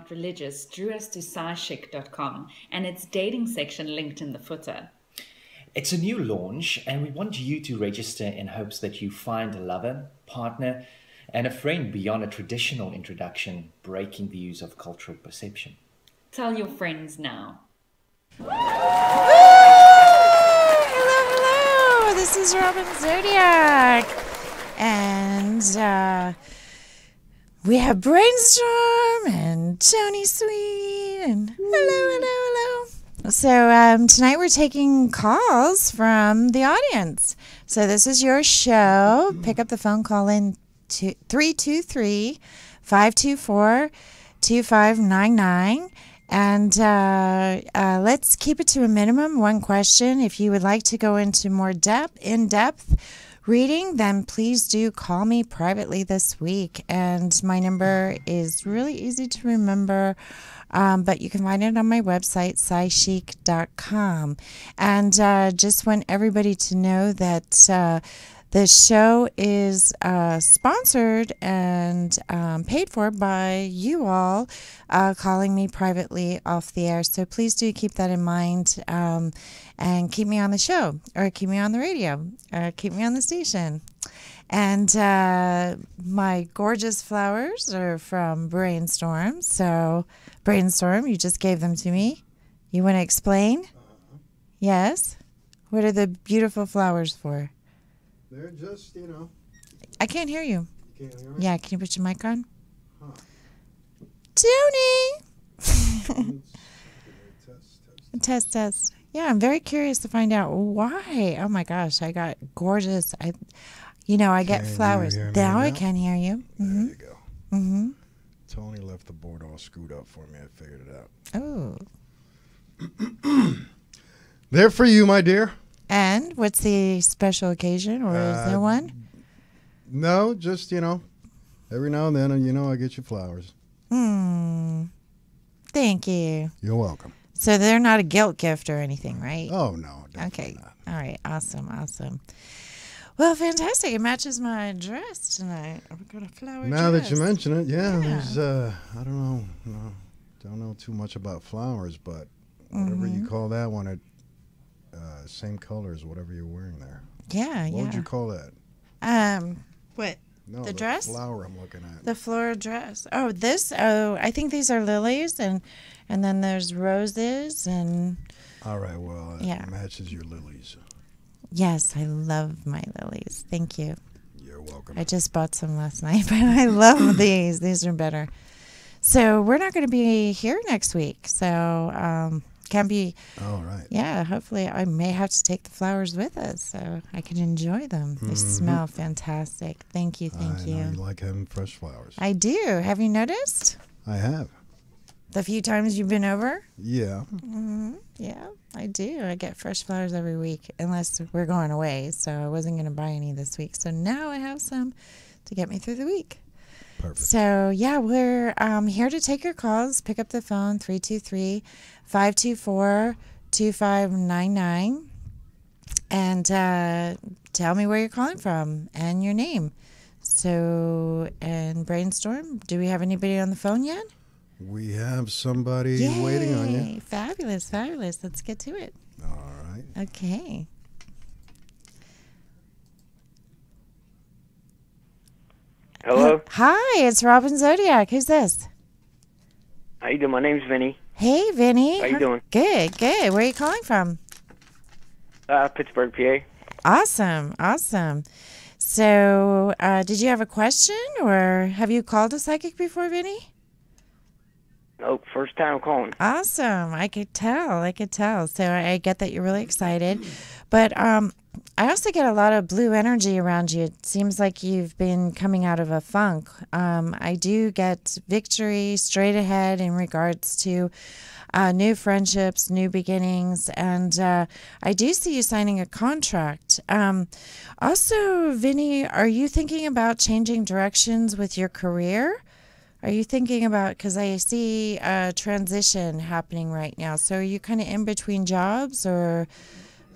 not religious drew us to scichic.com and its dating section linked in the footer. It's a new launch, and we want you to register in hopes that you find a lover, partner, and a friend beyond a traditional introduction, breaking the use of cultural perception. Tell your friends now. Hello. This is Robin Zodiac. And we have Brainstorm and Tony Sweet. And hello. So tonight we're taking calls from the audience. So this is your show. Pick up the phone, call in 323-524-2599. And let's keep it to a minimum, one question. If you would like to go into more in-depth reading, then please do call me privately this week. And my number is really easy to remember, but you can find it on my website, scichic.com. And just want everybody to know that the show is sponsored and paid for by you all calling me privately off the air. So please do keep that in mind and keep me on the show, or keep me on the radio, or keep me on the station. And my gorgeous flowers are from Brainstorm. So Brainstorm, you just gave them to me. You want to explain? Yes? What are the beautiful flowers for? They're just, I can't hear you. You can't hear me? Yeah, can you put your mic on? Huh. Tony! Test. Yeah, I'm very curious to find out why. Oh my gosh, I got gorgeous. I get flowers. Now I can hear you. There you go. Mm-hmm. Tony left the board all screwed up for me. I figured it out. Oh. They're for you, my dear. And what's the special occasion, or is there one? No, just, every now and then, I get you flowers. Thank you. You're welcome. So they're not a guilt gift or anything, right? Oh, no. Okay. Not. All right. Awesome. Well, fantastic. It matches my dress tonight. I've got a flower Now dress. that you mention it, there's, I don't know too much about flowers, but whatever you call that one, same color as whatever you're wearing there. Yeah, What would you call that? What? No, the dress? Flower I'm looking at. The floral dress. Oh, this? Oh, I think these are lilies, and then there's roses, and... All right, well, it matches your lilies. Yes, I love my lilies. Thank you. You're welcome. I just bought some last night, but I love these. These are better. So we're not going to be here next week, so... Can be. All right. Yeah, hopefully I may have to take the flowers with us so I can enjoy them. They smell fantastic. Thank you. I know you like having fresh flowers. I do. Have you noticed? I have. The few times you've been over? Yeah. Yeah, I do. I get fresh flowers every week, unless we're going away. So I wasn't going to buy any this week. So now I have some to get me through the week. Perfect. So, yeah, we're here to take your calls. Pick up the phone, 323-524-2599. And tell me where you're calling from and your name. So, and Brainstorm, do we have anybody on the phone yet? We have somebody waiting on you. Fabulous. Let's get to it. All right. Okay. Hello? Hi, it's Robin Zodiac. Who's this? How you doing? My name's Vinny. Hey, Vinny. How you doing? Good. Where are you calling from? Pittsburgh, PA. Awesome. So, did you have a question, or have you called a psychic before, Vinny? Nope, first time calling. Awesome. I could tell. So I get that you're really excited. But I also get a lot of blue energy around you. It seems like you've been coming out of a funk. I do get victory straight ahead in regards to new friendships, new beginnings, and I do see you signing a contract. Also, Vinny, are you thinking about changing directions with your career? Are you thinking about, because I see a transition happening right now, so are you kind of in between jobs or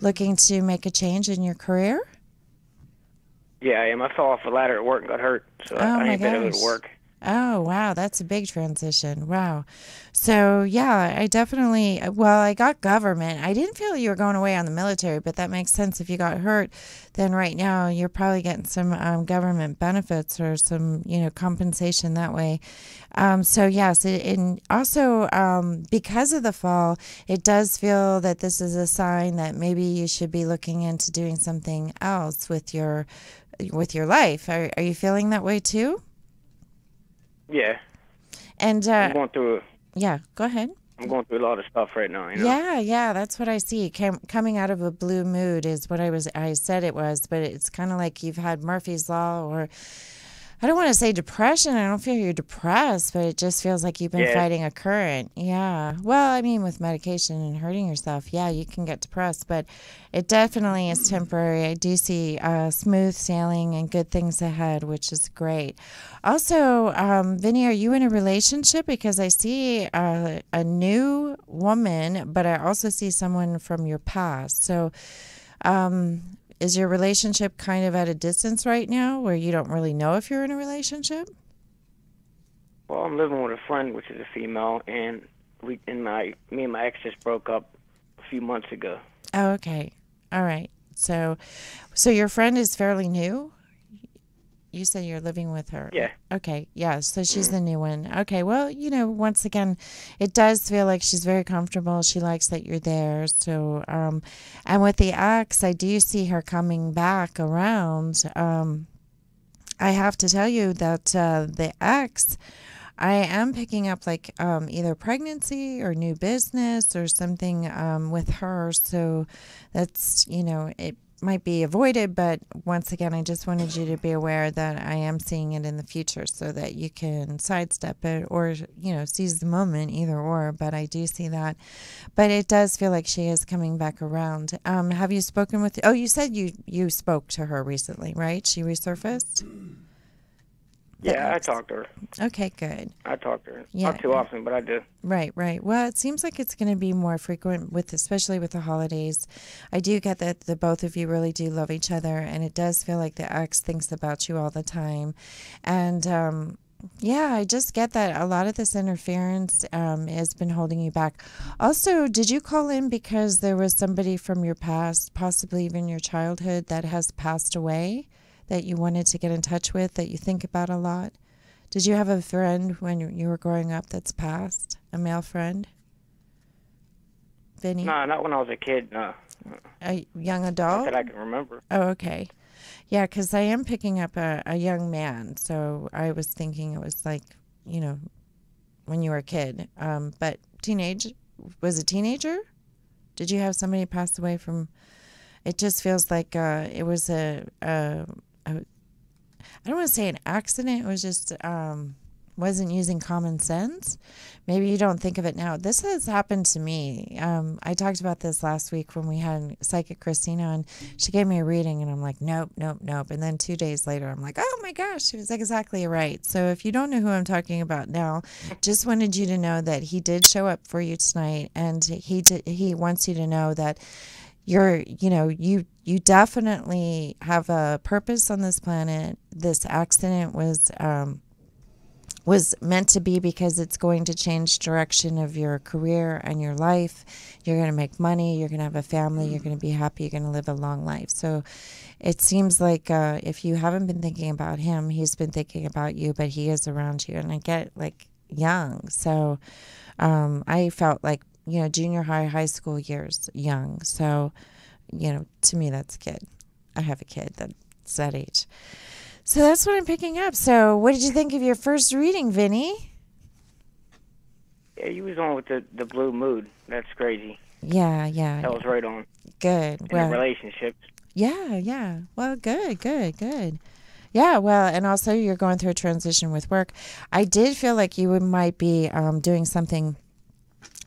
looking to make a change in your career? Yeah, I am. I fell off a ladder at work and got hurt, so I ain't been able to work. Oh, wow. That's a big transition. Wow. So, yeah, I definitely, well, I got government. I didn't feel you were going away on the military, but that makes sense. If you got hurt, then right now you're probably getting some government benefits or some, compensation that way. So, yes, and also because of the fall, it does feel that this is a sign that maybe you should be looking into doing something else with your life. Are you feeling that way too? Yeah. And I'm going through yeah, go ahead. I'm going through a lot of stuff right now. Yeah, that's what I see. Coming out of a blue mood is what I said it was, but it's kind of like you've had Murphy's Law, or I don't want to say depression. I don't feel you're depressed, but it just feels like you've been fighting a current. Yeah. Well, I mean, with medication and hurting yourself, yeah, you can get depressed, but it definitely is temporary. I do see smooth sailing and good things ahead, which is great. Also, Vinny, are you in a relationship? Because I see a new woman, but I also see someone from your past. So, is your relationship kind of at a distance right now where you don't really know if you're in a relationship? Well, I'm living with a friend, which is a female, and me and my ex just broke up a few months ago. Oh, okay. All right. So your friend is fairly new? You said you're living with her. Yeah. Okay. Yeah. So she's the new one. Okay. Well, once again, it does feel like she's very comfortable. She likes that you're there. So, and with the ex, I do see her coming back around. I have to tell you that the ex, I am picking up like either pregnancy or new business or something with her. So that's, it might be avoided, but once again, I just wanted you to be aware that I am seeing it in the future so that you can sidestep it or, seize the moment, either or, but I do see that. But it does feel like she is coming back around. Have you spoken with, you said you spoke to her recently, right? She resurfaced? Yeah, I talked to her. Okay, good. I talked to her. Yeah. Not too often, but I do. Right. Well, it seems like it's going to be more frequent especially with the holidays. I do get that the both of you really do love each other, and it does feel like the ex thinks about you all the time. And yeah, I just get that a lot of this interference has been holding you back. Also, did you call in because there was somebody from your past, possibly even your childhood, that has passed away, that you wanted to get in touch with, that you think about a lot? Did you have a friend when you were growing up that's passed? A male friend? Vinny? No, not when I was a kid, no. A young adult? Not that I can remember. Oh, okay. Yeah, because I am picking up a young man, so I was thinking it was like, when you were a kid. But was a teenager? Did you have somebody pass away from, it just feels like it was I don't want to say an accident. It was just wasn't using common sense. Maybe you don't think of it now. This has happened to me. I talked about this last week when we had Psychic Christina on. She gave me a reading, and I'm like, nope. And then 2 days later, I'm like, oh my gosh, she was exactly right. So if you don't know who I'm talking about now, just wanted you to know that he did show up for you tonight, and he wants you to know that you definitely have a purpose on this planet. This accident was meant to be because it's going to change direction of your career and your life. You're going to make money. You're going to have a family. You're going to be happy. You're going to live a long life. So it seems like if you haven't been thinking about him, he's been thinking about you, but he is around you. And I get like young. So I felt like, junior high school years, young. So, to me, that's a kid. I have a kid that's that age. So that's what I'm picking up. So what did you think of your first reading, Vinny? Yeah, you was on with the blue mood. That's crazy. Yeah. That was right on. Good. In a relationship. Yeah. Well, good. Yeah, well, and also you're going through a transition with work. I did feel like you might be doing something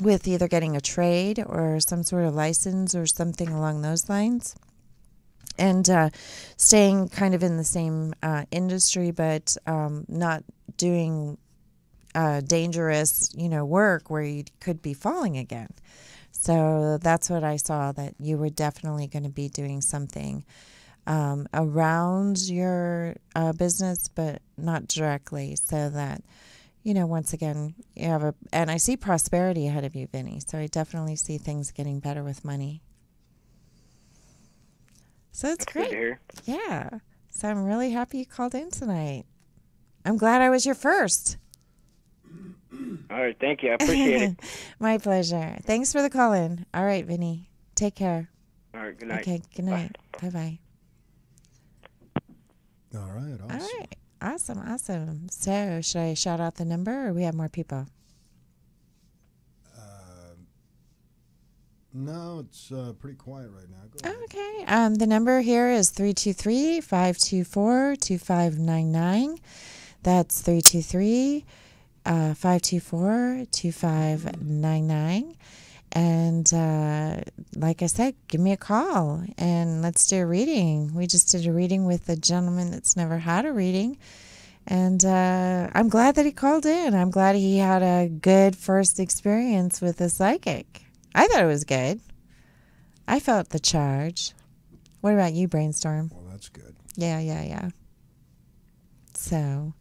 with either getting a trade or some sort of license or something along those lines, and staying kind of in the same industry, but not doing dangerous, work where you could be falling again. So that's what I saw, that you were definitely going to be doing something around your business, but not directly, so that, once again, you have and I see prosperity ahead of you, Vinny. So I definitely see things getting better with money. So it's great. Good to hear. Yeah. So I'm really happy you called in tonight. I'm glad I was your first. All right, thank you. I appreciate it. My pleasure. Thanks for the call in. All right, Vinny. Take care. All right, good night. Okay, good night. Bye-bye. All right, awesome. All right. Awesome. So should I shout out the number, or we have more people? No, it's pretty quiet right now. Go ahead. Okay. The number here is 323-524-2599. That's 323-524-2599. And like I said, give me a call and let's do a reading. We just did a reading with a gentleman that's never had a reading. And I'm glad that he called in. I'm glad he had a good first experience with a psychic. I thought it was good. I felt the charge. What about you, Brainstorm? Well, that's good. Yeah. So,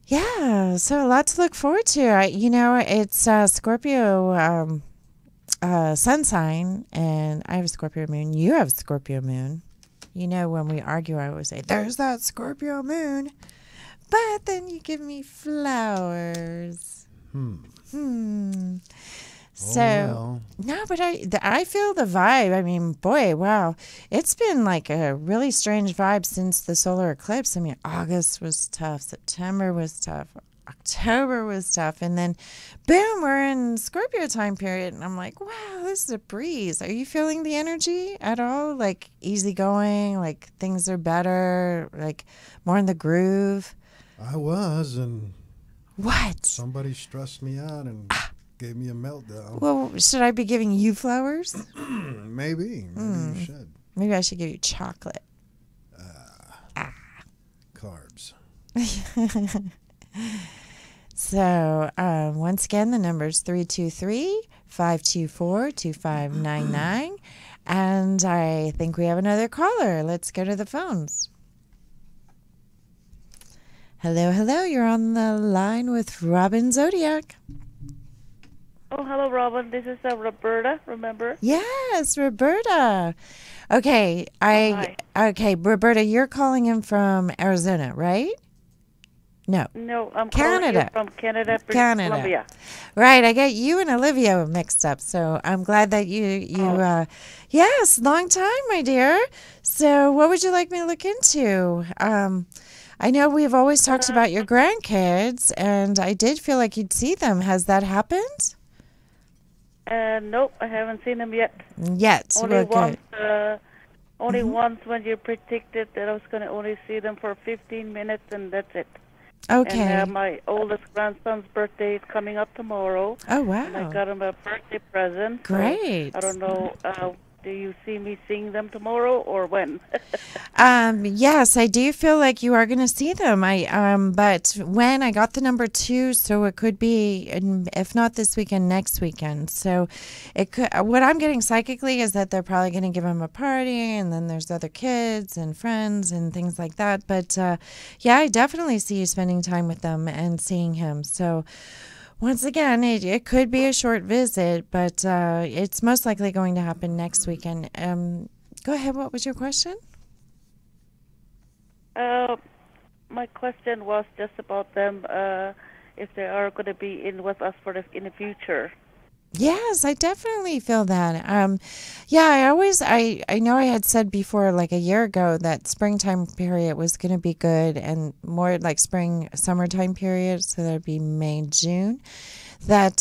yeah, so a lot to look forward to. It's Scorpio sun sign, and I have a Scorpio moon. You have a Scorpio moon. When we argue, I always say, there's that Scorpio moon. But then you give me flowers. So, well. No, but I feel the vibe. I mean, boy, wow. It's been like a really strange vibe since the solar eclipse. I mean, August was tough. September was tough. October was tough. And then, boom, we're in Scorpio time period. And I'm like, wow, this is a breeze. Are you feeling the energy at all? Like easygoing, like things are better, like more in the groove? I was, and what? somebody stressed me out and gave me a meltdown. Well, should I be giving you flowers? Maybe you should. Maybe I should give you chocolate. Carbs. So, once again, the number is 323-524-2599. And I think we have another caller. Let's go to the phones. Hello. You're on the line with Robin Zodiac. Oh, hello, Robin. This is Roberta, remember? Yes, Roberta. Okay, Hi. Okay, Roberta, you're calling in from Arizona, right? No, I'm Canada. calling you from Canada, British Canada. Columbia. Right, I got you and Olivia mixed up, so I'm glad that you yes, long time, my dear. So what would you like me to look into? I know we've always talked about your grandkids, and I did feel like you'd see them. Has that happened? Nope, I haven't seen them yet. Yet. Only Well, once. good. Only once when you predicted that I was going to only see them for 15 minutes, and that's it. Okay. And my oldest grandson's birthday is coming up tomorrow. Oh, wow. And I got him a birthday present. Great. So I don't know. Do you see me seeing them tomorrow or when? Yes, I do feel like you are going to see them. But when I got the number 2, so it could be, if not this weekend, next weekend. So it could. What I'm getting psychically is that they're probably going to give him a party, and then there's other kids and friends and things like that. But yeah, I definitely see you spending time with them and seeing him. So. Once again, it could be a short visit, but it's most likely going to happen next weekend. Go ahead. What was your question? My question was just about them, if they are going to be in with us in the future. Yes, I definitely feel that. Yeah, I know I had said before, like a year ago, that springtime period was going to be good, and more like summertime period, so that'd be May, June, that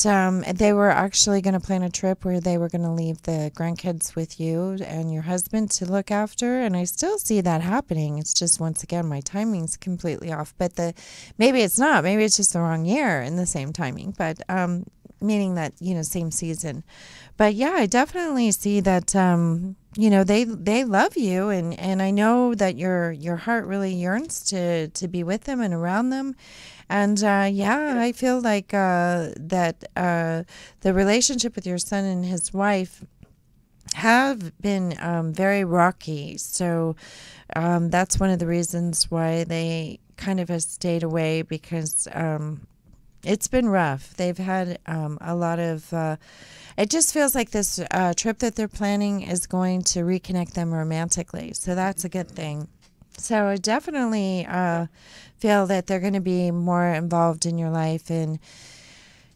they were actually going to plan a trip where they were going to leave the grandkids with you and your husband to look after, and I still see that happening. It's just, once again, my timing's completely off, but maybe it's not. Maybe it's just the wrong year in the same timing, but meaning that, same season. But yeah, I definitely see that, they love you, and I know that your heart really yearns to be with them and around them. And yeah, I feel like that the relationship with your son and his wife have been very rocky. So that's one of the reasons why they kind of have stayed away, because it's been rough. They've had a lot of... it just feels like this trip that they're planning is going to reconnect them romantically. So that's a good thing. So I definitely feel that they're going to be more involved in your life. And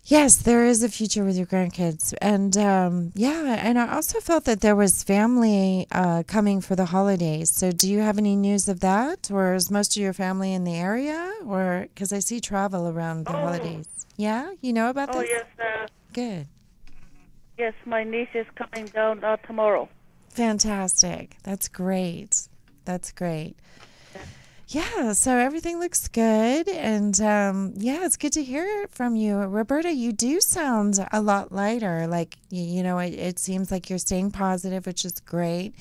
yes, there is a future with your grandkids. And and I also felt that there was family coming for the holidays. So do you have any news of that? Or is most of your family in the area? Or because I see travel around the holidays. Yeah, you know about this? Oh, yes. Good. Yes, my niece is coming down tomorrow. Fantastic. That's great. That's great. Yeah, so everything looks good. And it's good to hear it from you. Roberta, you do sound a lot lighter. Like, it seems like you're staying positive, which is great.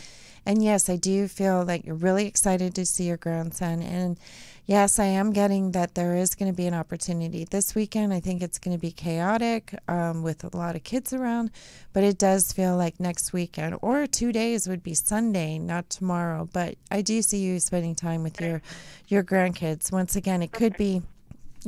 And yes, I do feel like you're really excited to see your grandson. And yes, I am getting that there is going to be an opportunity this weekend. I think it's going to be chaotic with a lot of kids around, but it does feel like next weekend or 2 days would be Sunday, not tomorrow. But I do see you spending time with your grandkids. Once again, it could be,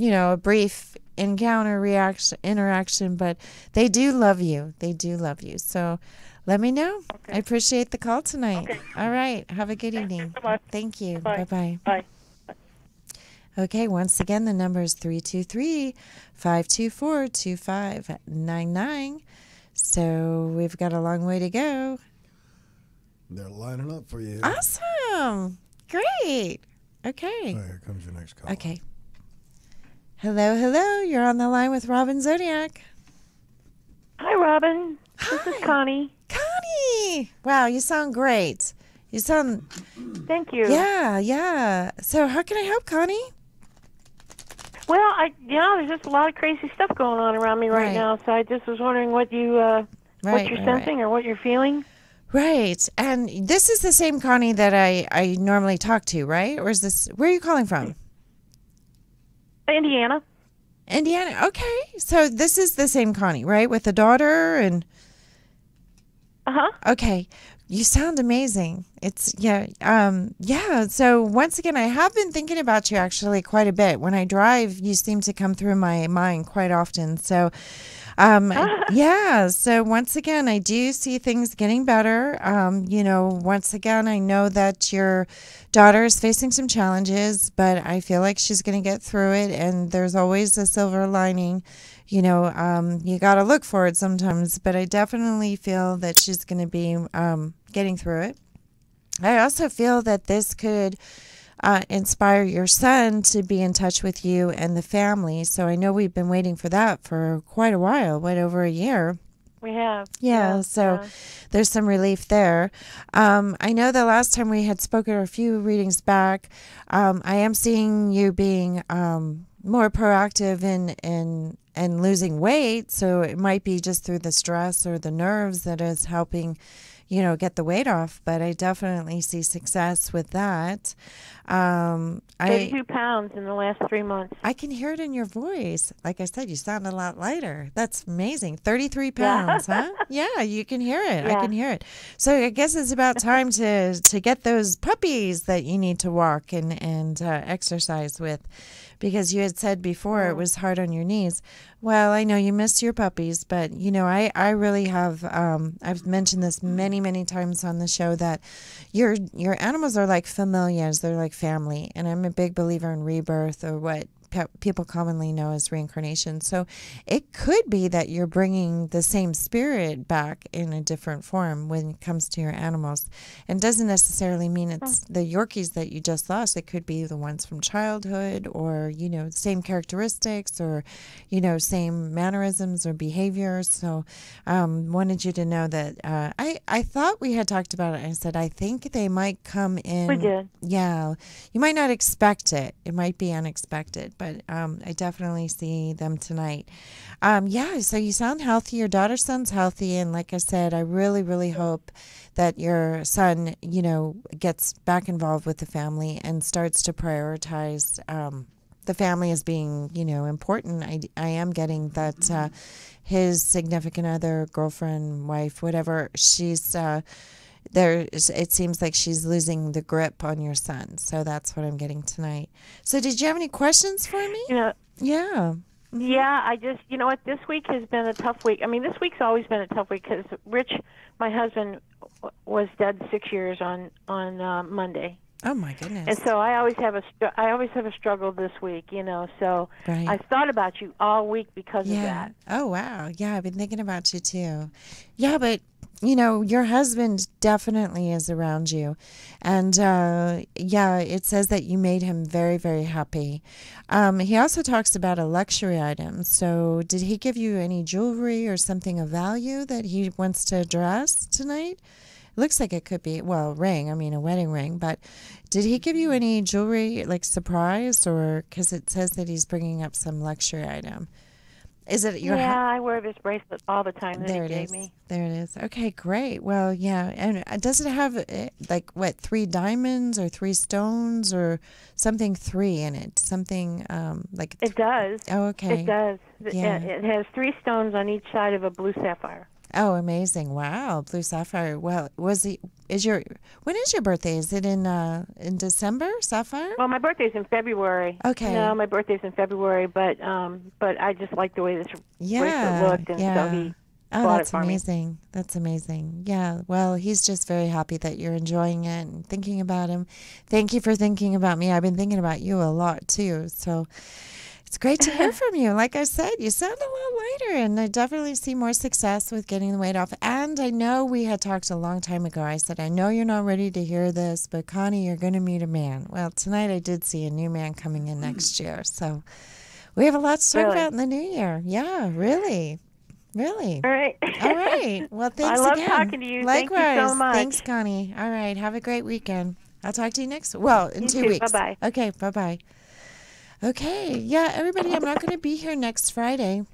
a brief interaction, but they do love you. They do love you. So let me know. Okay. I appreciate the call tonight. Okay. All right. Have a good evening. So much. Thank you. Bye. Bye-bye. Bye. Okay, once again, the number is 323-524-2599. So we've got a long way to go. They're lining up for you. Awesome. Great. Okay. All right, here comes your next call. Okay. Hello. You're on the line with Robin Zodiac. Hi, Robin. Hi. This is Connie. Connie. Wow, you sound great. You sound... Thank you. Yeah. So how can I help, Connie? Well, there's just a lot of crazy stuff going on around me right now, so I just was wondering what you're sensing or what you're feeling. Right. And this is the same Connie that I normally talk to, right? Or is this... Where are you calling from? Indiana. Indiana. Okay. So this is the same Connie, right? With the daughter and... Uh-huh. Okay. You sound amazing. It's, So once again, I have been thinking about you actually quite a bit. When I drive, you seem to come through my mind quite often. So, So once again, I do see things getting better. Once again, I know that your daughter is facing some challenges, but I feel like she's going to get through it. And there's always a silver lining. You got to look for it sometimes, but I definitely feel that she's going to be getting through it. I also feel that this could inspire your son to be in touch with you and the family. So I know we've been waiting for that for quite a while, over a year. We have. Yeah, there's some relief there. I know the last time we had spoken, or a few readings back, I am seeing you being more proactive in losing weight. So it might be just through the stress or the nerves that is helping, get the weight off. But I definitely see success with that. 32 pounds in the last 3 months. I can hear it in your voice. Like I said, you sound a lot lighter. That's amazing. 33 pounds, huh? Yeah, you can hear it. Yeah. I can hear it. So I guess it's about time to get those puppies that you need to walk and exercise with. Because you had said before it was hard on your knees. Well, I know you missed your puppies, but, I really have, I've mentioned this many, many times on the show that your animals are like familiars. They're like family. And I'm a big believer in rebirth, or what people commonly know as reincarnation. So it could be that you're bringing the same spirit back in a different form when it comes to your animals. And doesn't necessarily mean it's the Yorkies that you just lost. It could be the ones from childhood, or, same characteristics, or, same mannerisms or behaviors. So wanted you to know that I thought we had talked about it. I said, I think they might come in. We did. Yeah. You might not expect it. It might be unexpected. But I definitely see them tonight. So you sound healthy. Your daughter sounds healthy. And like I said, I really, really hope that your son, gets back involved with the family and starts to prioritize the family as being, important. I am getting that his significant other, girlfriend, wife, whatever, she's there. It seems like she's losing the grip on your son. So that's what I'm getting tonight. So did you have any questions for me? Yeah. Yeah, I just, you know what, this week has been a tough week. I mean, this week's always been a tough week because Rich, my husband, was dead 6 years on Monday. Oh my goodness! And so I always have a struggle this week, So right. I've thought about you all week because of that. Oh wow! Yeah, I've been thinking about you too. Yeah, but your husband definitely is around you, and it says that you made him very, very happy. He also talks about a luxury item. So, did he give you any jewelry or something of value that he wants to address tonight? Looks like it could be, a ring, a wedding ring, but did he give you any jewelry, like surprise, or, because it says that he's bringing up some luxury item. Is it your I wear this bracelet all the time that he gave me. There it is. Okay, great. Well, yeah, and does it have, 3 diamonds or 3 stones or something 3 in it? Something, It does. Oh, okay. It does. Yeah. It has 3 stones on each side of a blue sapphire. Oh, amazing! Wow, blue sapphire. Well, when is your birthday? Is it in December? Sapphire? Well, my birthday's in February. Okay. No, my birthday's in February, but I just like the way this bracelet looked, and so he bought it for me. That's amazing. That's amazing. Yeah. Well, he's just very happy that you're enjoying it and thinking about him. Thank you for thinking about me. I've been thinking about you a lot too. So. It's great to hear from you. Like I said, you sound a lot lighter, and I definitely see more success with getting the weight off. And I know we had talked a long time ago. I said, I know you're not ready to hear this, but Connie, you're going to meet a man. Well, tonight I did see a new man coming in next year. So we have a lot to talk about in the new year. Yeah, really. Really. All right. All right. Well, thanks again. I love again. talking to you. Likewise. Thank you so much. Thanks, Connie. All right. Have a great weekend. I'll talk to you in 2 weeks. Bye-bye. Okay, bye-bye. Okay, yeah, everybody, I'm not going to be here next Friday,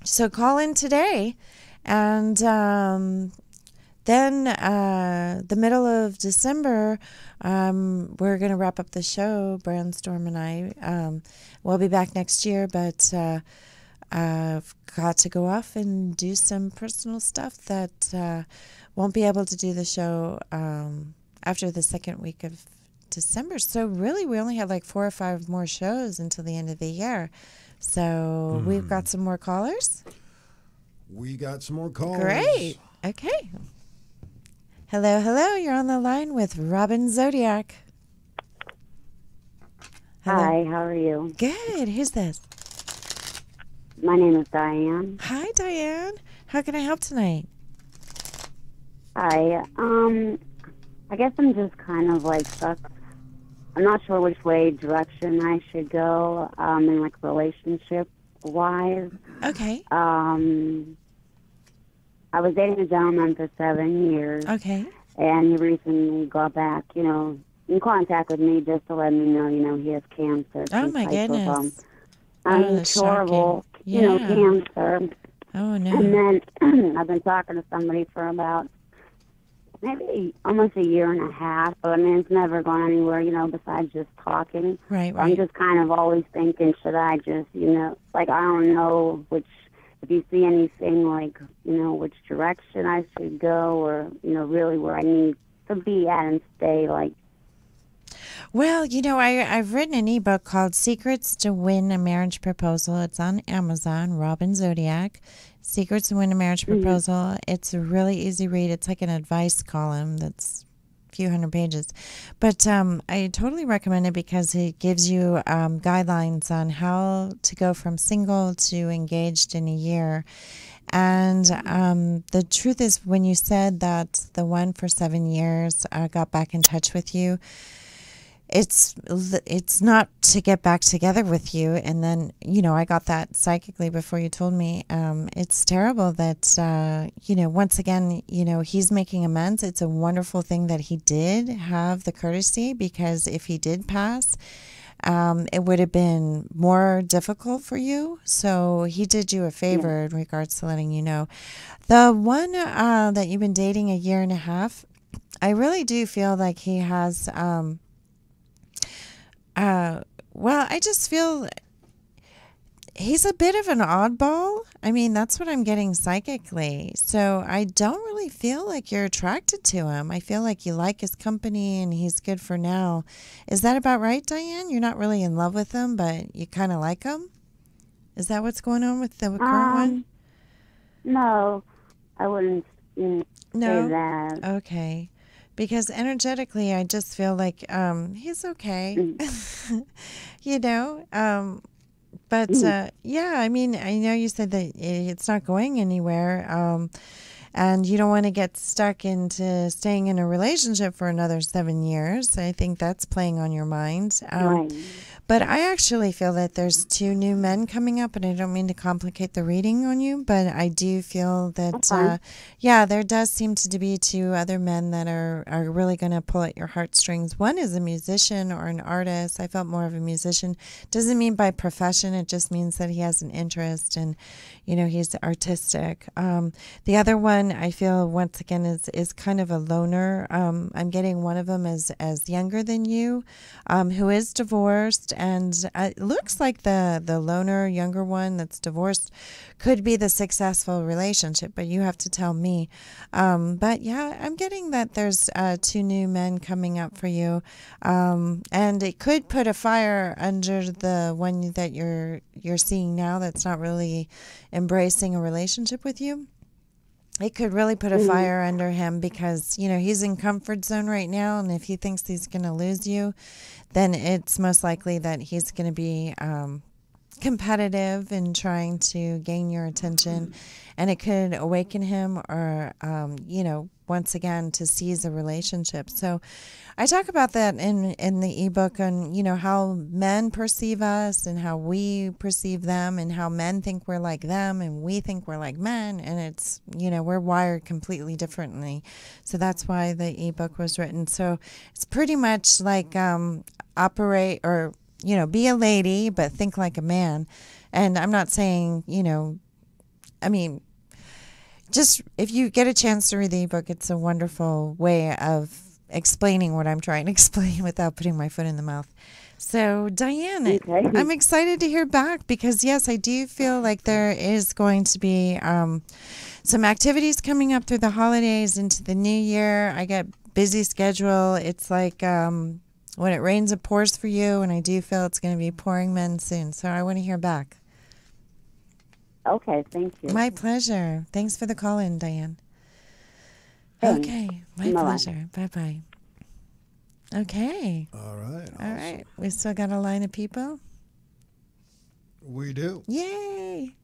so call in today, and then the middle of December, we're going to wrap up the show, Brandstorm and I. We'll be back next year, but I've got to go off and do some personal stuff that won't be able to do the show after the second week of December. So really we only have 4 or 5 more shows until the end of the year. So we've got some more callers. We got some more callers. Great. Okay. Hello. You're on the line with Robin Zodiac. Hello. Hi, how are you? Good. Who's this? My name is Diane. Hi, Diane. How can I help tonight? Hi. I guess I'm just kind of stuck. I'm not sure which direction I should go in relationship-wise. Okay. I was dating a gentleman for 7 years. Okay. And he recently got back, in contact with me just to let me know, he has cancer. Oh, my goodness. Incurable, cancer. Oh, no. And then I've been talking to somebody for about maybe almost a year and a half, but it's never gone anywhere, besides just talking. Right. I'm just kind of always thinking, should I just, I don't know if you see anything which direction I should go or, really where I need to be at and stay, Well, I've written an ebook called Secrets to Win a Marriage Proposal. It's on Amazon, Robin Zodiac. Secrets to Win a Marriage Proposal. It's a really easy read. It's like an advice column that's a few hundred pages. But I totally recommend it because it gives you guidelines on how to go from single to engaged in a year. And the truth is, when you said that the one for 7 years got back in touch with you, it's not to get back together with you. And then, I got that psychically before you told me. It's terrible that, once again, he's making amends. It's a wonderful thing that he did have the courtesy, because if he did pass, it would have been more difficult for you. So he did you a favor in regards to letting you know. The one that you've been dating a year and a half, I really do feel like he has... Well, I just feel he's a bit of an oddball. I mean, that's what I'm getting psychically. So I don't really feel like you're attracted to him. I feel like you like his company and he's good for now. Is that about right, Diane? You're not really in love with him, but you kind of like him? Is that what's going on with the current one? No, I wouldn't say that. Okay. Because energetically, I just feel like he's okay. You know? But yeah, I mean, I know you said that it's not going anywhere, and you don't want to get stuck into staying in a relationship for another 7 years. I think that's playing on your mind. Right. But I actually feel that there's 2 new men coming up, and I don't mean to complicate the reading on you, but I do feel that, yeah, there does seem to be 2 other men that are really going to pull at your heartstrings. One is a musician or an artist. I felt more of a musician. Doesn't mean by profession. It just means that he has an interest and, you know, he's artistic. The other one I feel, once again, is kind of a loner. I'm getting one of them as younger than you, who is divorced. And it looks like the loner, younger one that's divorced could be the successful relationship, but you have to tell me. But yeah, I'm getting that there's 2 new men coming up for you, and it could put a fire under the one that you're seeing now that's not really embracing a relationship with you. It could really put a fire under him because, you know, he's in comfort zone right now, and if he thinks he's going to lose you, then it's most likely that he's going to be competitive in trying to gain your attention, and it could awaken him or, you know, once again to seize a relationship. So I talk about that in the ebook on, you know, how men perceive us and how we perceive them and how men think we're like them and we think we're like men, and it's, you know, we're wired completely differently. So that's why the ebook was written. So it's pretty much like operate or, you know, be a lady but think like a man. And I'm not saying, you know, I mean, just if you get a chance to read the ebook, it's a wonderful way of explaining what I'm trying to explain without putting my foot in the mouth. So, Diane, I'm excited to hear back because, yes, I do feel like there is going to be some activities coming up through the holidays into the new year. I get busy schedule. It's like when it rains, it pours for you, and I do feel it's going to be pouring men soon. So I want to hear back. Okay, thank you. My pleasure. Thanks for the call in, Diane. Thanks. Okay, my pleasure. Bye-bye. Okay. All right. Awesome. All right. We still got a line of people? We do. Yay.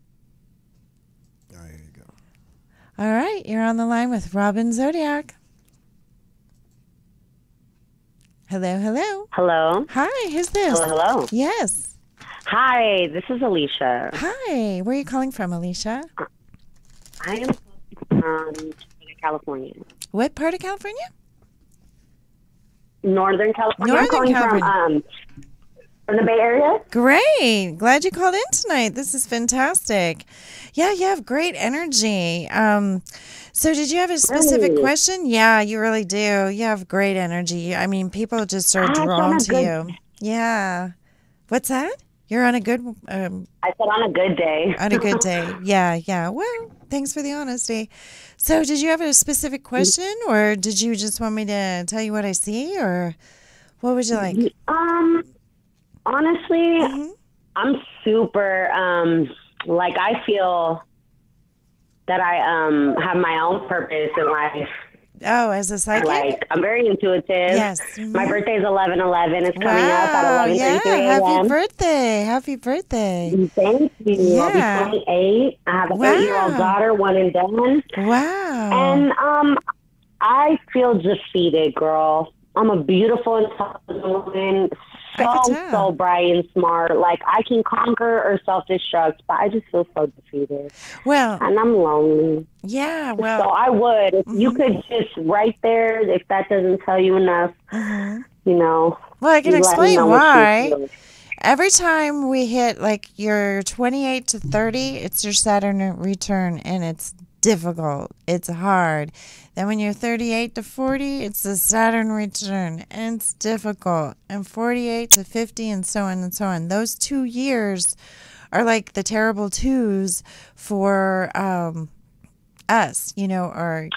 There you go. All right. You're on the line with Robin Zodiac. Hello, hello. Hello. Hi, who's this? Hello. Yes. Hi, this is Alicia. Hi. Where are you calling from, Alicia? I am from California. What part of California? Northern California. Northern I'm calling California. From the Bay Area. Great. Glad you called in tonight. This is fantastic. Yeah, you have great energy. So did you have a specific question? Yeah, you really do. You have great energy. I mean, people just are drawn to you. Yeah. What's that? You're on a good... I said on a good day. On a good day. Yeah. Well, thanks for the honesty. So did you have a specific question, or did you just want me to tell you what I see, or what would you like? Honestly, I'm super, like, I feel that I have my own purpose in life. Oh, as a psychic? Like, I'm very intuitive. Yes. My birthday is 11/11. It's coming up at 11:33 a.m. Happy birthday. Happy birthday. Thank you. Yeah. I'll be 28. I have an 8-year-old daughter, one and done. Wow. And I feel defeated, girl. I'm a beautiful, intelligent woman, so bright and smart. Like, I can conquer or self-destruct, but I just feel so defeated. Well. And I'm lonely. Yeah, well. So I would, if you could just right there, if that doesn't tell you enough, you know. Well, I can explain why. Every time we hit, like, your 28 to 30, it's your Saturn return, and it's difficult. It's hard. Then when you're 38 to 40, it's the Saturn return, and it's difficult. And 48 to 50, and so on and so on. Those 2 years are like the terrible twos for us, or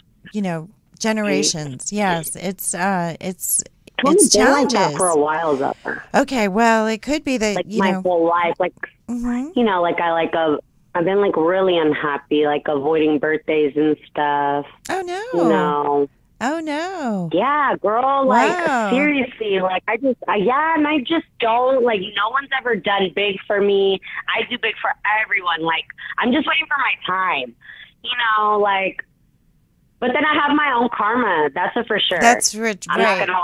generations. Yes, it's challenges. Like that for a while though. Okay, well, it could be that my whole life, like I've been like really unhappy, like avoiding birthdays and stuff. Oh no! Oh no! Yeah, girl. Like seriously, like I just don't like. No one's ever done big for me. I do big for everyone. Like I'm just waiting for my time. But then I have my own karma. That's for sure. That's rich. I'm not gonna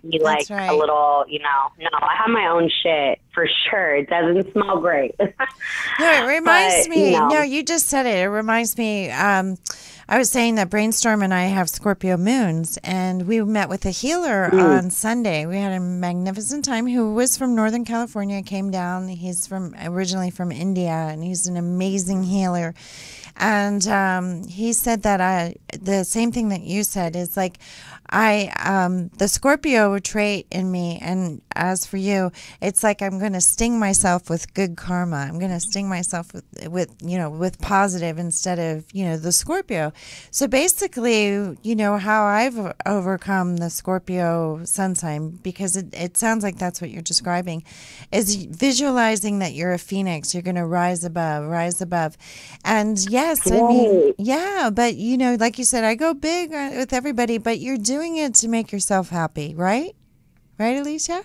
be a little, No, I have my own shit for sure. It doesn't smell great. No, it reminds me. No, you just said it. It reminds me. I was saying that Brainstorm and I have Scorpio moons, and we met with a healer on Sunday. We had a magnificent time. Who was from Northern California, came down. He's originally from India, and he's an amazing healer. And he said that the same thing that you said is like, the Scorpio trait in me, and as for you, it's like I'm going to sting myself with good karma. I'm going to sting myself with positive instead of, the Scorpio. So basically, how I've overcome the Scorpio sun sign, because it sounds like that's what you're describing, is visualizing that you're a phoenix. You're going to rise above. And yes, I mean, yeah, but like you said, I go big with everybody, but you're doing it to make yourself happy, right? Right, Alicia?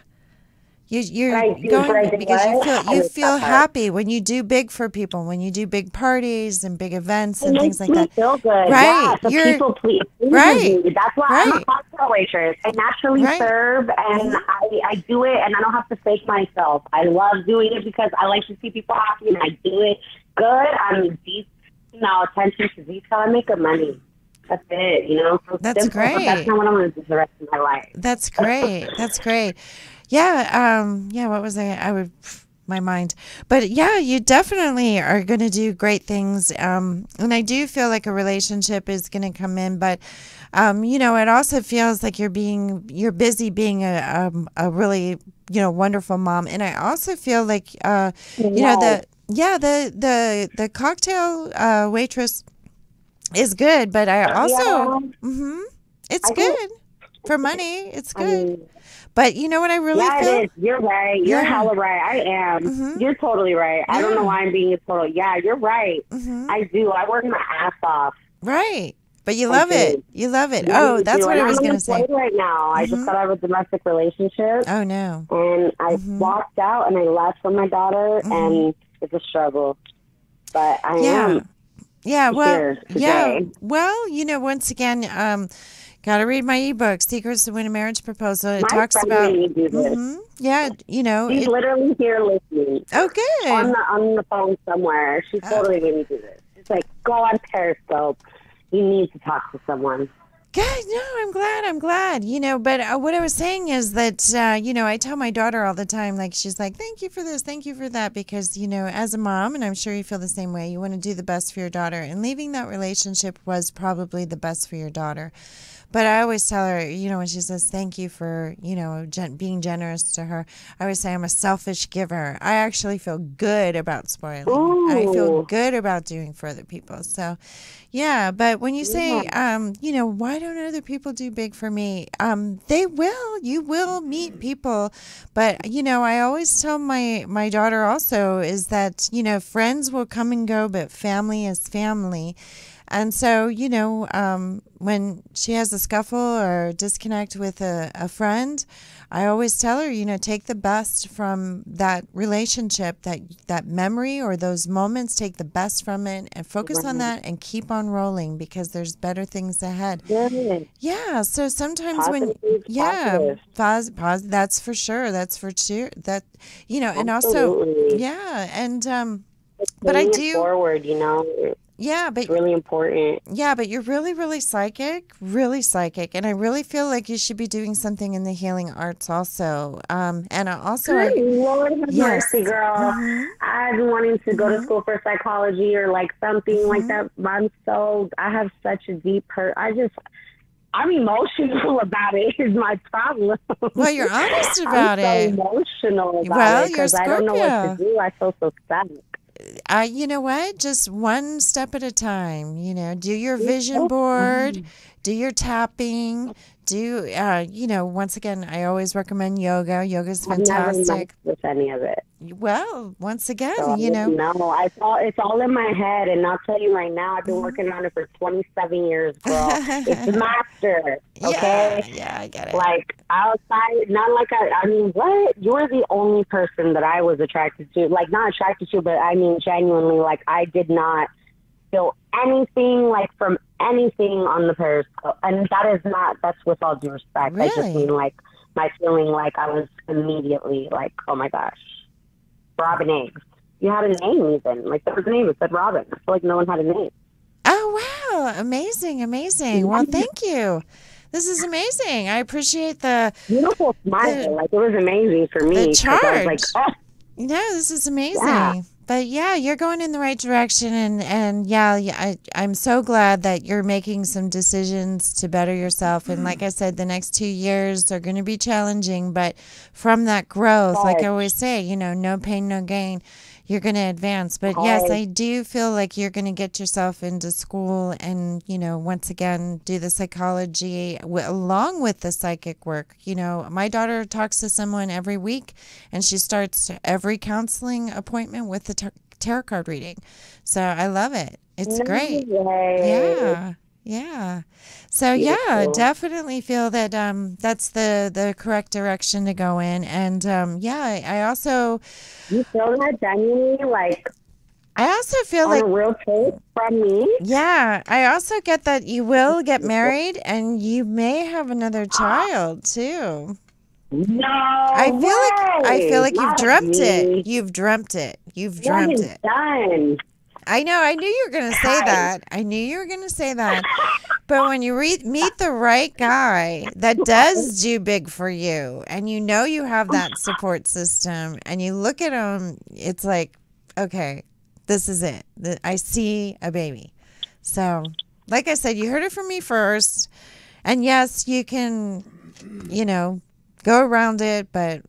You're going because you feel happy when you do big for people, when you do big parties and big events and things like that. Feel good, right? Yeah, so people please, right? Me. That's why I'm a cocktail waitress. I naturally serve, and I do it, and I don't have to fake myself. I love doing it because I like to see people happy, and I do it good. I'm deep, attention to detail. I make good money. That's it, So that's simple, great. But that's not what I'm going to do the rest of my life. That's great. That's great. Yeah. What was my mind. But yeah, you definitely are going to do great things. And I do feel like a relationship is going to come in, but it also feels like you're busy being a really, wonderful mom. And I also feel like, the cocktail waitress is good, but I also, it's good for money. It's good. But you know what I really feel? It is. You're right. You're hella right. I am. You're totally right. I don't know why I'm being a total. Yeah, you're right. I do. I work my ass off. Right. But you love it. You love it. Oh, that's what I was going to say. Right now, I just got out of a domestic relationship. Oh, no. And I walked out and I left from my daughter, and it's a struggle. But I am. Yeah, well, once again, got to read my ebook, Secrets to Win a Marriage Proposal. It talks about. Me do this. Yeah, She's literally here listening. Oh, good. On the phone somewhere. She totally made me do this. She's like, go on Periscope. You need to talk to someone. Good. No, I'm glad. But what I was saying is that, I tell my daughter all the time, like, she's like, thank you for this, thank you for that, because, as a mom, and I'm sure you feel the same way, you want to do the best for your daughter. And leaving that relationship was probably the best for your daughter. But I always tell her, when she says thank you for, being generous to her, I always say I'm a selfish giver. I actually feel good about spoiling. Ooh. I feel good about doing for other people. So, yeah. But when you say, why don't other people do big for me? They will. You will meet people. But, I always tell my daughter also is that, friends will come and go, but family is family. And so, when she has a scuffle or disconnect with a friend, I always tell her, take the best from that relationship, that memory or those moments, take the best from it and focus on that and keep on rolling because there's better things ahead. Yeah. So sometimes that's for sure. That's for sure. That, and also, yeah. And, but I do. Forward, Yeah, but it's really important. Yeah, but you're really, really psychic, and I really feel like you should be doing something in the healing arts also. And Good Lord have yes. mercy, girl. I've been wanting to go to school for psychology or like something like that. I have such a deep hurt. I'm emotional about it. Is my problem. Well, you're honest about I'm so emotional about it because I don't know what to do. I feel so stuck. You know what? Just one step at a time. You know, do your vision board, do your tapping, once again, I always recommend yoga. Yoga's fantastic. I've never messed with any of it. Well, once again, No, it's all in my head, and I'll tell you right now, I've been working on it for 27 years, girl. It's master, okay? Yeah, I get it. Like, outside, not like I mean, what? You're the only person that I was attracted to. Like, not attracted to, but I mean, genuinely, like, I did not feel anything, like, from anything on the Periscope. And that's with all due respect. Really? I just mean, like, my feeling like I was immediately, like, oh my gosh. Robin Eggs. You had a name even. Like, that was a name. It said Robin. I feel like no one had a name. Oh, wow. Amazing. Well, thank you. This is amazing. I appreciate the beautiful smile. Like, it was amazing for me. The charge. I was like, oh. No, this is amazing. Yeah. But yeah, you're going in the right direction, and I'm so glad that you're making some decisions to better yourself. And like I said, the next 2 years are going to be challenging, but from that growth, like I always say, no pain, no gain. You're going to advance. But yes, I do feel like you're going to get yourself into school and, once again, do the psychology along with the psychic work. My daughter talks to someone every week, and she starts every counseling appointment with the tarot card reading. So I love it. It's great. Yeah. So I definitely feel that that's the correct direction to go in. And I also... You feel that genuinely? Like, I also feel like... a real truth from me? Yeah. I also get that you will get married and you may have another child, too. No I feel like you've dreamt it. You've dreamt it. Done. I know. I knew you were going to say that. But when you meet the right guy that does do big for you, and you have that support system, and you look at him, it's like, okay, this is it. I see a baby. So, like I said, you heard it from me first. And yes, you can, go around it, but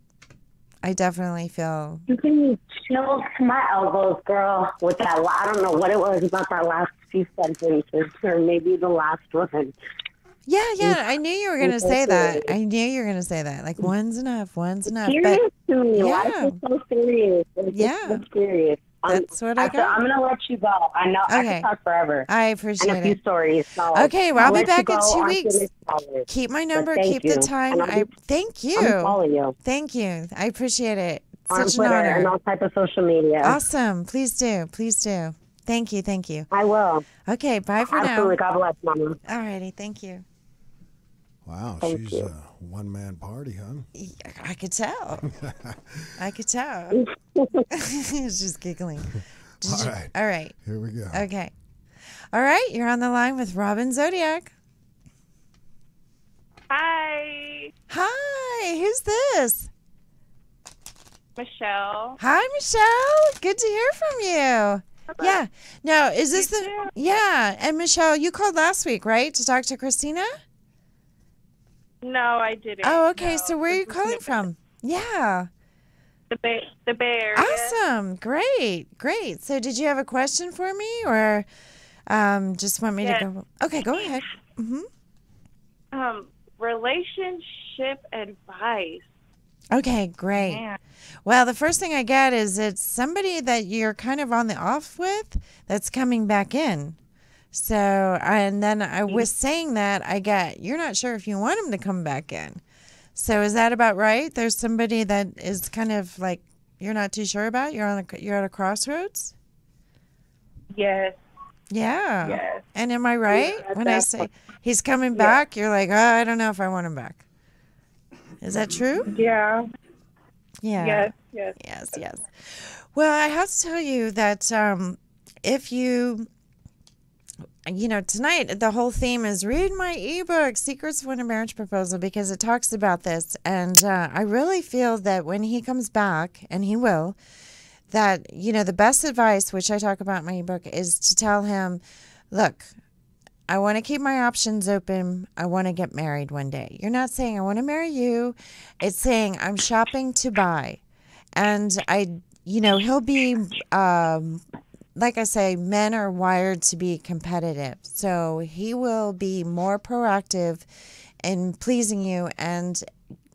I definitely feel... You can chill to my elbows, girl, with that. I don't know what it was about that last few sentences, or maybe the last one. Yeah, I knew you were going to say that. Like, one's enough. Serious to me. Life is so serious. It's so serious. That's what I got. I'm going to let you go. I know I can talk forever. I appreciate it. And a few stories. So okay, well, I'll be back in 2 weeks. Keep my number. Keep the time. Thank you. I'm following you. Thank you. I appreciate it. On Such Twitter an honor. and all type of social media. Awesome. Please do. Thank you. I will. Okay, bye for Absolutely. now. God bless, Mama. All righty. Thank you. Wow, Thank she's you. a one-man party, huh? I could tell. She's giggling. All right. Here we go. Okay. All right. You're on the line with Robin Zodiac. Hi. Hi. Who's this? Michelle. Hi, Michelle. Good to hear from you. Hello. Yeah. Now, is this You too. Yeah. And Michelle, you called last week, right, to talk to Christina? No, I didn't. Oh, okay. No. So where are you calling from? Yeah. The Bay Area. Awesome. Great. So did you have a question for me, or just want me to go? Okay, go ahead. Relationship advice. Okay, great. Man. Well, the first thing I get is it's somebody that you're kind of on the off with that's coming back in. So, and then I was saying that I get, you're not sure if you want him to come back in. So is that about right? There's somebody that is kind of like, you're not too sure about? You're at a crossroads? Yes. Yeah. Yes. And am I right Yeah, when I say he's coming back? You're like, oh, I don't know if I want him back. Is that true? Yeah. Yeah. Yes. Well, I have to tell you that if you tonight the whole theme is read my ebook, Secrets of Winning a Marriage Proposal, because it talks about this. And I really feel that when he comes back, and he will, that, the best advice, which I talk about in my ebook, is to tell him, look, I want to keep my options open. I want to get married one day. You're not saying I want to marry you. It's saying I'm shopping to buy. And he'll be, like I say, men are wired to be competitive. So he will be more proactive in pleasing you. And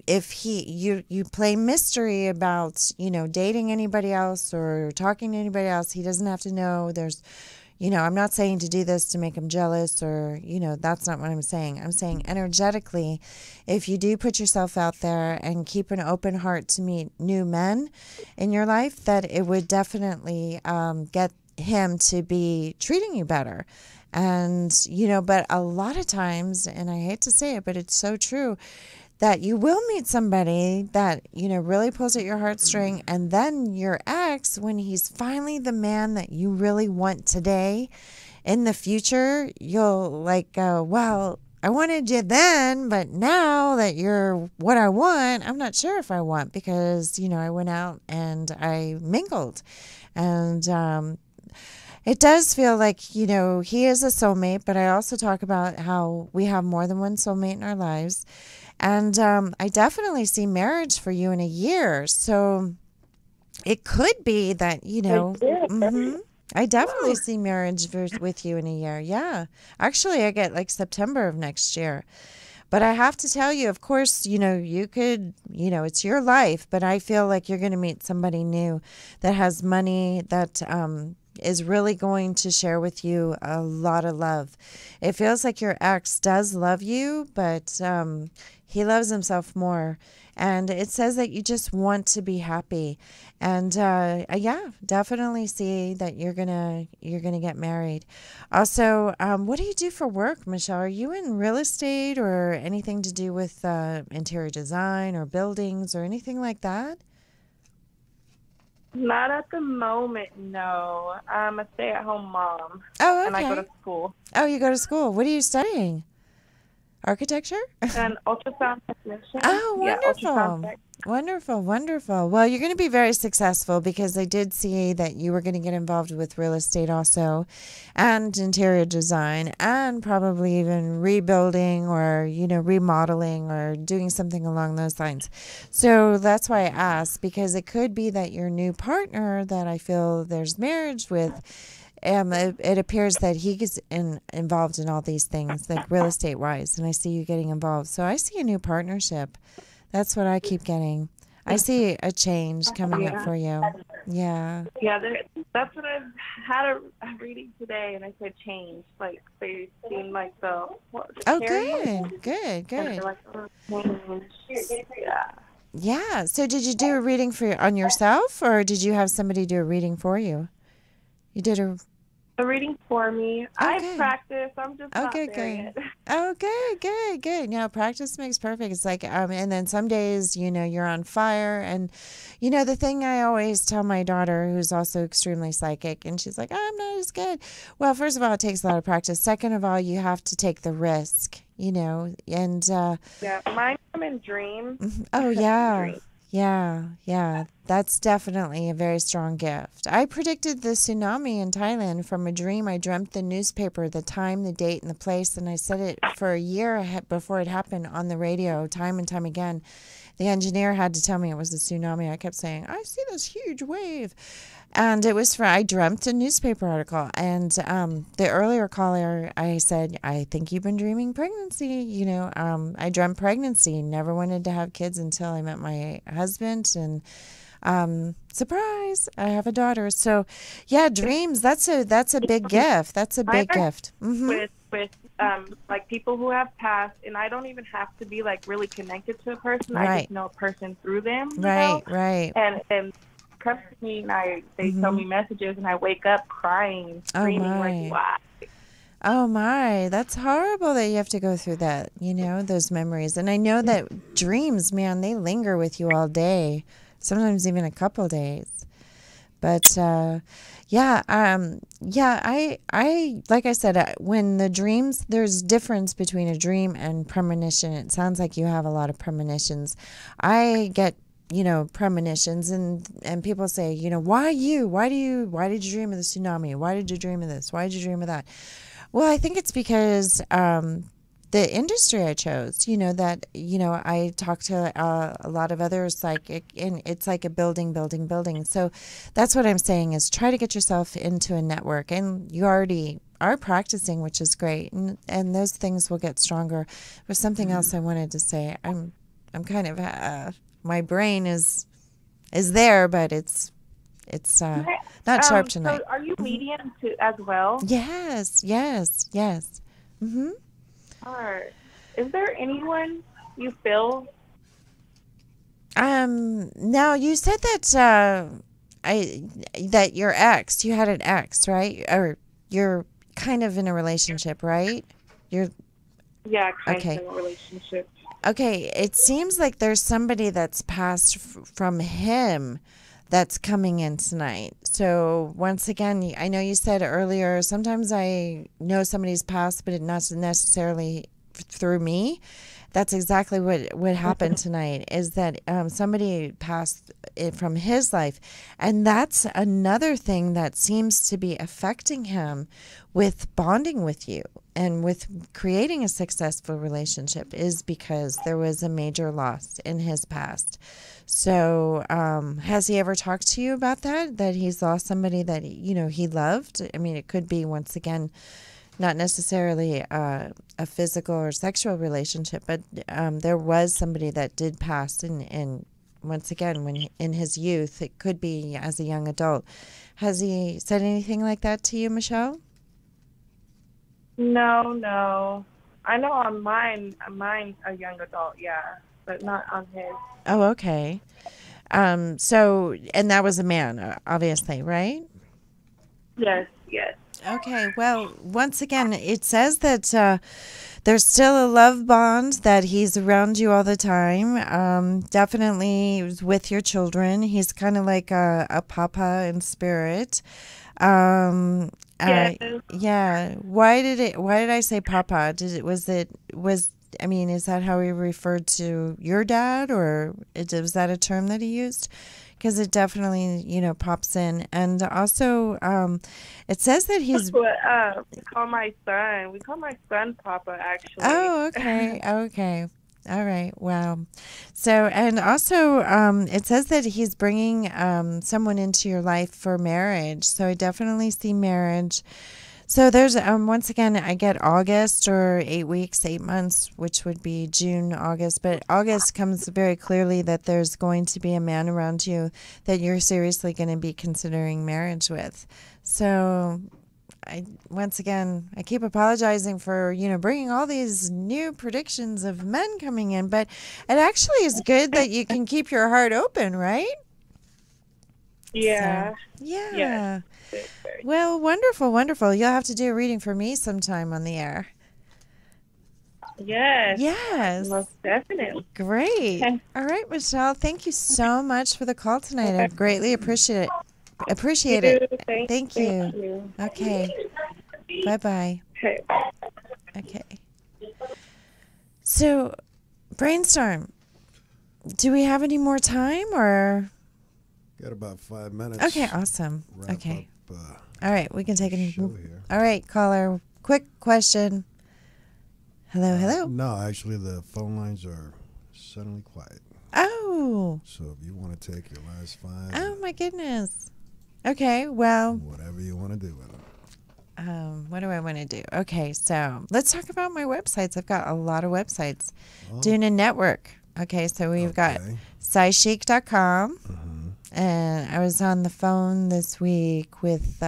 if you play mystery about, dating anybody else or talking to anybody else, he doesn't have to know. I'm not saying to do this to make him jealous or, that's not what I'm saying. I'm saying energetically, if you do put yourself out there and keep an open heart to meet new men in your life, that it would definitely get him to be treating you better. And, but a lot of times, and I hate to say it, but it's so true, that you will meet somebody that, really pulls at your heartstring, and then your ex, when he's finally the man that you really want today, in the future, you'll go, well, I wanted you then, but now that you're what I want, I'm not sure if I want, because, I went out and I mingled. And it does feel like, he is a soulmate, but I also talk about how we have more than one soulmate in our lives. And I definitely see marriage for you in a year. So it could be that, I definitely see marriage with you in a year. Yeah. Actually, I get like September of next year. But I have to tell you, of course, you could, it's your life. But I feel like you're going to meet somebody new that has money, that is really going to share with you a lot of love. It feels like your ex does love you, but he loves himself more. And it says that you just want to be happy. And definitely see that you're gonna get married. Also, what do you do for work, Michelle? Are you in real estate or anything to do with interior design or buildings or anything like that? Not at the moment, no. I'm a stay-at-home mom. Oh, okay. And I go to school. Oh, you go to school. What are you studying? Architecture? An ultrasound technician. Oh, wonderful. Yeah, ultrasound tech. Wonderful, wonderful. Well, you're going to be very successful because I did see that you were going to get involved with real estate also, and interior design, and probably even rebuilding or, remodeling or doing something along those lines. So that's why I asked, because it could be that your new partner that I feel there's marriage with, it appears that he's involved in all these things, like real estate wise, and I see you getting involved. So I see a new partnership. That's what I keep getting. I see a change coming up for you. Yeah. Yeah, that's what I've had a reading today, and I said change. Like, they seem like the... Good. Yeah. Yeah. So did you do a reading on yourself, or did you have somebody do a reading for you? You did a reading for me. I practice. I'm just not there yet. Oh, good. Practice makes perfect. It's like, and then some days, you're on fire. And, the thing I always tell my daughter, who's also extremely psychic, and she's like, I'm not as good. Well, first of all, it takes a lot of practice. Second of all, you have to take the risk, and... yeah, mine come in dreams. Oh, yeah. Yeah. That's definitely a very strong gift. I predicted the tsunami in Thailand from a dream. I dreamt the newspaper, the time, the date, and the place, and I said it for a year before it happened on the radio, time and time again. The engineer had to tell me it was a tsunami. I kept saying, I see this huge wave. And it was I dreamt a newspaper article. And the earlier caller, I said, I think you've been dreaming pregnancy. I dreamt pregnancy. Never wanted to have kids until I met my husband. And surprise, I have a daughter. So, yeah, dreams, that's a big gift. That's a big gift. With like people who have passed, and I don't even have to be like really connected to a person. Right. I just know a person through them. Right. And come to me and they tell me messages, and I wake up crying, screaming, like, why? Oh my, that's horrible that you have to go through that, those memories. And I know that dreams, man, they linger with you all day, sometimes even a couple days. But I like I said, when the dreams, there's difference between a dream and premonition. It sounds like you have a lot of premonitions. I get premonitions, and people say, why did you dream of the tsunami? Why did you dream of this? Why did you dream of that? Well, I think it's because the industry I chose, that, I talk to a lot of others psychic, and it's like a building. So that's what I'm saying is try to get yourself into a network, and you already are practicing, which is great. And those things will get stronger. There's something else I wanted to say. I'm kind of, my brain is there, but it's not sharp tonight. So are you medium as well? Yes. Mm-hmm. Is there anyone you feel? Now you said that that your ex, you had an ex, right? Or you're kind of in a relationship, right? Yeah, kind of in a relationship. Okay, it seems like there's somebody that's passed from him that's coming in tonight. So once again, I know you said earlier, sometimes I know somebody's passed, but it not necessarily through me. That's exactly what happened tonight, is that somebody passed it from his life. And that's another thing that seems to be affecting him with bonding with you and with creating a successful relationship, is because there was a major loss in his past. So has he ever talked to you about that he's lost somebody that, he loved? I mean, it could be, once again, not necessarily a physical or sexual relationship, but there was somebody that did pass, and once again, when in his youth, it could be as a young adult. Has he said anything like that to you, Michelle? No. I know on mine a young adult, yeah, but not on his. Oh, okay. So, and that was a man, obviously, right? Yes. Okay, well, once again, it says that there's still a love bond, that he's around you all the time. Definitely with your children. He's kind of like a papa in spirit. Yes. Yeah. Why did I say papa? Was is that how he referred to your dad, or was that a term that he used? Because it definitely, pops in. And also, it says that he's... That's what we call my son. We call my son Papa, actually. Oh, okay. Okay. All right. Wow. So, and also, it says that he's bringing someone into your life for marriage. So I definitely see marriage. So there's, once again, I get August, or 8 weeks, 8 months, which would be June, August. But August comes very clearly that there's going to be a man around you that you're seriously going to be considering marriage with. So once again, I keep apologizing for, bringing all these new predictions of men coming in. But it actually is good that you can keep your heart open, right? Yeah. So, yeah. Well, wonderful. You'll have to do a reading for me sometime on the air. Yes. Most definitely. Great. Okay. All right, Michelle, thank you so much for the call tonight. I greatly appreciate it. Thank you. Okay. Bye-bye. Okay. So, brainstorm. Do we have any more time, or? Got about 5 minutes. Okay, awesome. Okay. All right, we can take it. Here. All right, caller. Quick question. Hello. No, actually, the phone lines are suddenly quiet. Oh. So if you want to take your last 5. Oh my goodness. Okay, well. Whatever you want to do with them. What do I want to do? Okay, so let's talk about my websites. I've got a lot of websites. Doing a network. Okay, so we've got SciChic.com. And I was on the phone this week with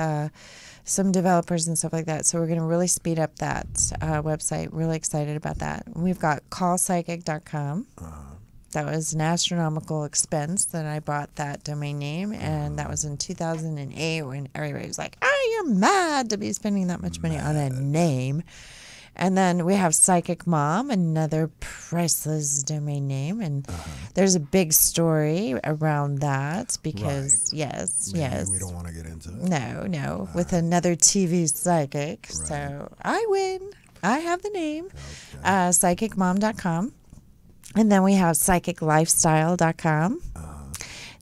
some developers and stuff like that. So we're going to really speed up that website. Really excited about that. We've got callpsychic.com. That was an astronomical expense that I bought that domain name. And that was in 2008 when everybody was like, you're mad to be spending that much money on a name. And then we have Psychic Mom, another priceless domain name. And there's a big story around that because, yes. We don't want to get into it. No. With another TV psychic. Right. So I win. I have the name. Okay. PsychicMom.com. And then we have PsychicLifestyle.com.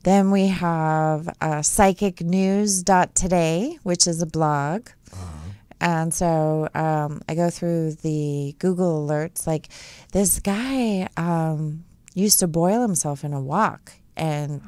Then we have PsychicNews.today, which is a blog. And so I go through the Google alerts. Like this guy used to boil himself in a wok. And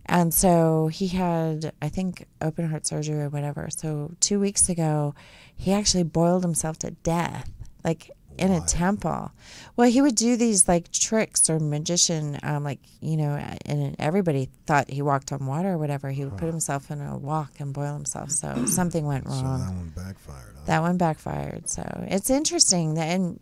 and so he had, I think, open heart surgery or whatever. So 2 weeks ago, he actually boiled himself to death. Like in a temple. Well, he would do these like tricks or magician, and everybody thought he walked on water or whatever. He would put himself in a wok and boil himself. So something went wrong. So that one backfired. Huh? That one backfired. So it's interesting that, and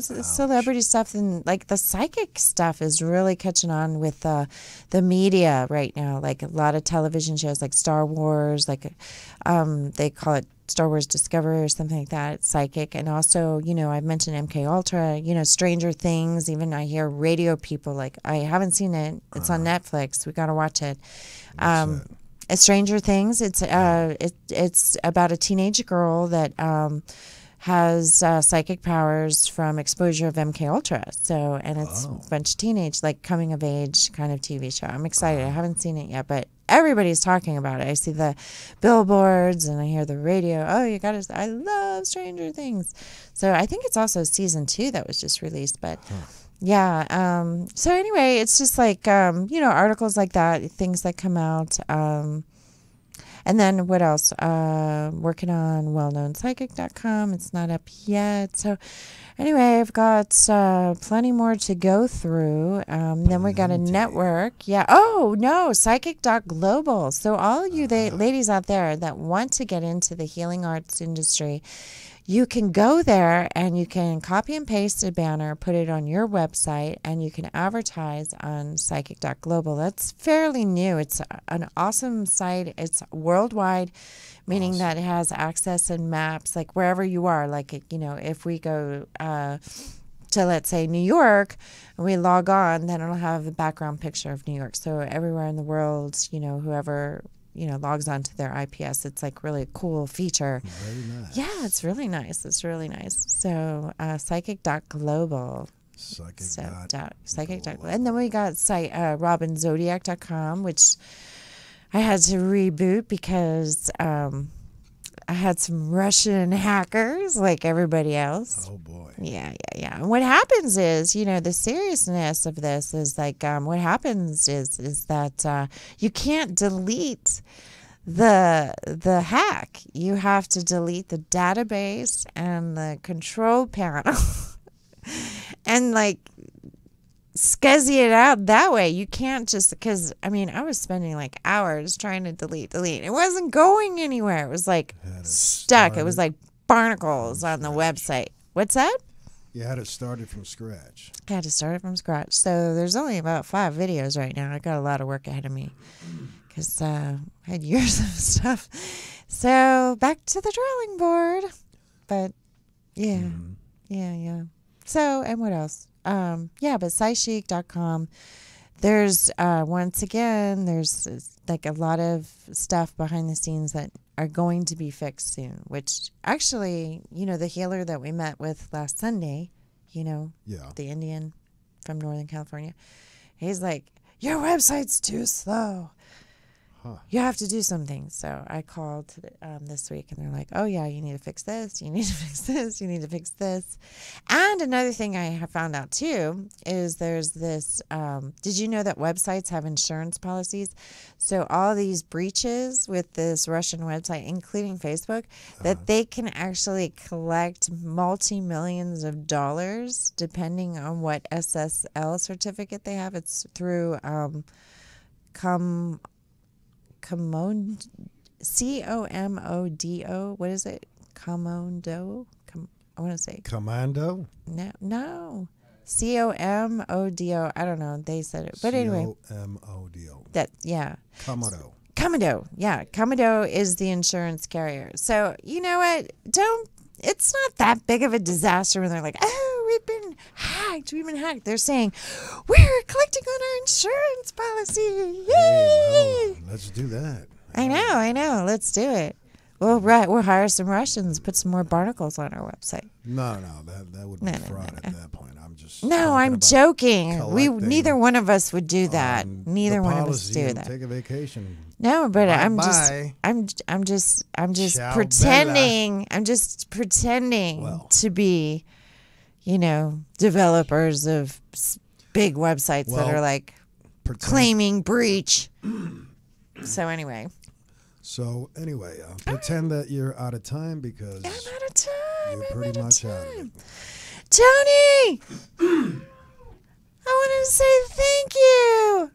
celebrity stuff and like the psychic stuff is really catching on with the media right now. Like a lot of television shows, like Star Wars, like they call it Star Wars Discovery or something like that. It's psychic. And also, I've mentioned MK Ultra, Stranger Things. Even I hear radio people like, I haven't seen it. It's on Netflix. We got to watch it. Stranger Things. It's about a teenage girl that has psychic powers from exposure of MK Ultra. So, and it's a bunch of teenage, like coming of age kind of TV show. I'm excited. I haven't seen it yet, but everybody's talking about it. I see the billboards and I hear the radio. Oh, I love Stranger Things. So I think it's also season 2 that was just released, but yeah. So anyway, it's just like, articles like that, things that come out. And then what else? Working on wellknownpsychic.com. It's not up yet. So anyway, I've got plenty more to go through. Then we got a network. Yeah. Oh, no. Psychic.global. So all you ladies out there that want to get into the healing arts industry, you can go there and you can copy and paste a banner, put it on your website, and you can advertise on Psychic.global. That's fairly new. It's an awesome site. It's worldwide, meaning that it has access and maps, like wherever you are. Like, if we go to, let's say, New York, and we log on, then it'll have a background picture of New York. So everywhere in the world, whoever logs onto their IPS. It's like really a cool feature. Very nice. Yeah, it's really nice. So psychic.global. Psychic.global. And then we got robinzodiac.com, which I had to reboot because I had some Russian hackers like everybody else. Oh, boy. Yeah. And what happens is, the seriousness of this is like, what happens is that you can't delete the hack. You have to delete the database and the control panel and like scuzzy it out that way. You can't just, because I was spending like hours trying to delete. It wasn't going anywhere. It was like stuck. It was like barnacles on the website. What's that? You had it started from scratch. I had to start it from scratch. So there's only about 5 videos right now. I got a lot of work ahead of me because I had years of stuff. So back to the drawing board. But yeah. So, and what else? But psychic.com. There's, once again, there's like a lot of stuff behind the scenes that are going to be fixed soon, which actually, the healer that we met with last Sunday, the Indian from Northern California, he's like, your website's too slow. You have to do something. So I called this week and they're like, oh yeah, you need to fix this. You need to fix this. You need to fix this. And another thing I have found out too is there's this, did you know that websites have insurance policies? So all these breaches with this Russian website, including Facebook, that they can actually collect multi-millions of dollars depending on what SSL certificate they have. It's through Comodo, what is it? Comodo? I want to say. Commando? No. Comodo. I don't know. They said it. But anyway. Comodo. That, yeah. Comodo. Comodo. Yeah. Comodo is the insurance carrier. So, you know what? Don't it's not that big of a disaster when they're like, oh, we've been hacked. They're saying, we're collecting on our insurance policy. Yay! Hey, well, let's do that. I know. Let's do it. We'll hire some Russians, put some more barnacles on our website. No, that would be fraud at that point. I'm joking. Neither one of us would do that. Neither one of us do that. Take a vacation. No, but I'm just Ciao, pretending. Bella. I'm just pretending to be, developers of big websites that are like claiming breach. So anyway, pretend that you're out of time because I'm out of time. You're pretty much out of it. Tony, I wanted to say thank you.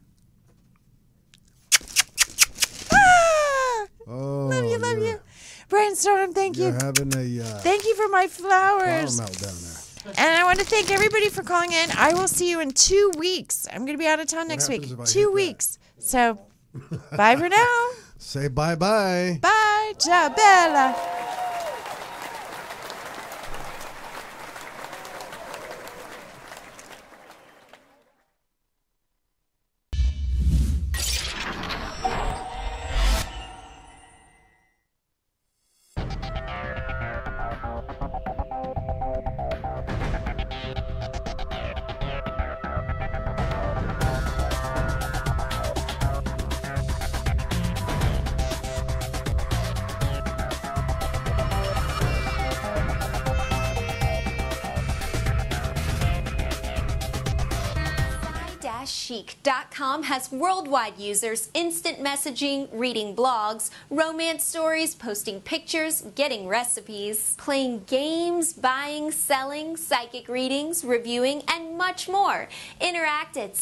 Oh, love you. Brainstorm, thank you. You're having thank you for my flowers. Flower melt down there. And I want to thank everybody for calling in. I will see you in 2 weeks. I'm going to be out of town next week. 2 weeks. So, bye for now. Say bye-bye. Bye, ciao, Bella. Chic.com has worldwide users instant messaging, reading blogs, romance stories, posting pictures, getting recipes, playing games, buying, selling, psychic readings, reviewing, and much more. Interact at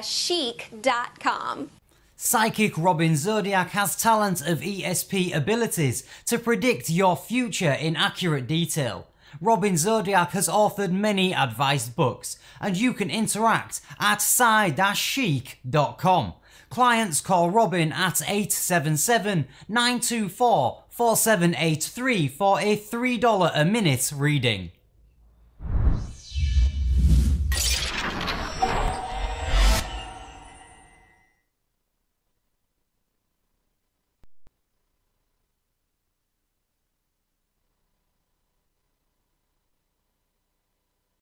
Chic.com. Psychic Robin Zodiac has talent of ESP abilities to predict your future in accurate detail. Robin Zodiac has authored many advised books, and you can interact at Psy-Chic.com. Clients call Robin at 877-924-4783 for a $3 a minute reading.